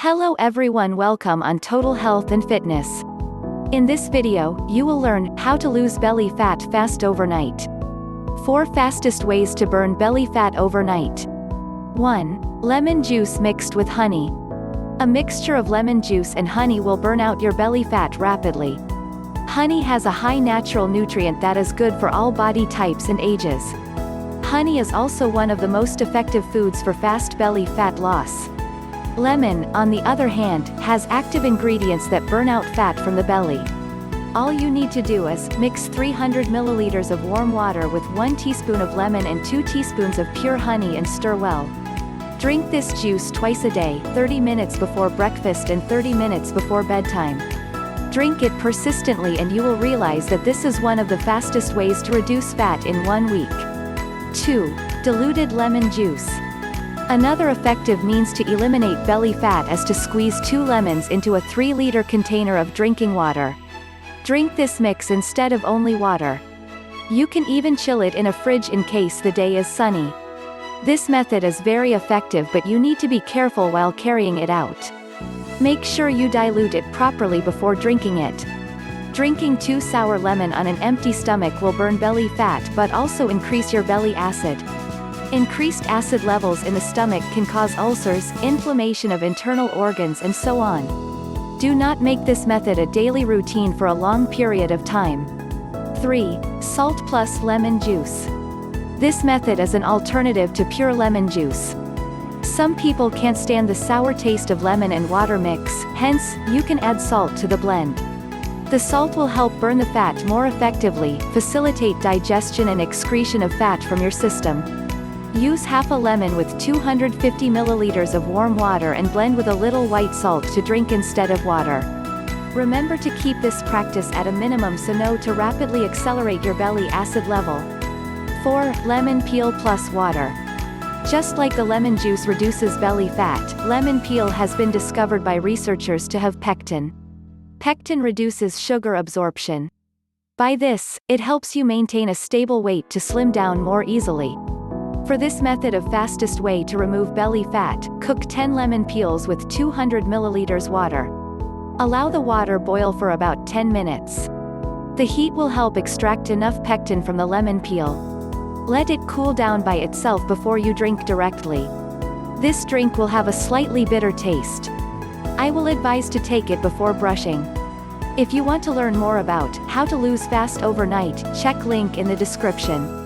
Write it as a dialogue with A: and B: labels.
A: Hello everyone, welcome on Total Health and Fitness. In this video, you will learn how to lose belly fat fast overnight. 4 fastest ways to burn belly fat overnight. 1. Lemon juice mixed with honey. A mixture of lemon juice and honey will burn out your belly fat rapidly. Honey has a high natural nutrient that is good for all body types and ages. Honey is also one of the most effective foods for fast belly fat loss. Lemon, on the other hand, has active ingredients that burn out fat from the belly. All you need to do is mix 300 milliliters of warm water with 1 teaspoon of lemon and 2 teaspoons of pure honey and stir well. Drink this juice twice a day, 30 minutes before breakfast and 30 minutes before bedtime. Drink it persistently and you will realize that this is one of the fastest ways to reduce fat in 1 week. 2. Diluted lemon juice. Another effective means to eliminate belly fat is to squeeze 2 lemons into a 3-liter container of drinking water. Drink this mix instead of only water. You can even chill it in a fridge in case the day is sunny. This method is very effective, but you need to be careful while carrying it out. Make sure you dilute it properly before drinking it. Drinking 2 sour lemon on an empty stomach will burn belly fat but also increase your belly acid. Increased acid levels in the stomach can cause ulcers, inflammation of internal organs and so on. Do not make this method a daily routine for a long period of time. 3. Salt plus lemon juice. This method is an alternative to pure lemon juice. Some people can't stand the sour taste of lemon and water mix, hence, you can add salt to the blend. The salt will help burn the fat more effectively, facilitate digestion and excretion of fat from your system. Use half a lemon with 250 milliliters of warm water and blend with a little white salt to drink instead of water. Remember to keep this practice at a minimum so not to rapidly accelerate your belly acid level. 4. Lemon peel plus water. Just like the lemon juice reduces belly fat, lemon peel has been discovered by researchers to have pectin. Pectin reduces sugar absorption. By this, it helps you maintain a stable weight to slim down more easily. For this method of fastest way to remove belly fat, cook 10 lemon peels with 200 milliliters water. Allow the water boil for about 10 minutes. The heat will help extract enough pectin from the lemon peel. Let it cool down by itself before you drink directly. This drink will have a slightly bitter taste. I will advise to take it before brushing. If you want to learn more about how to lose fast overnight, check link in the description.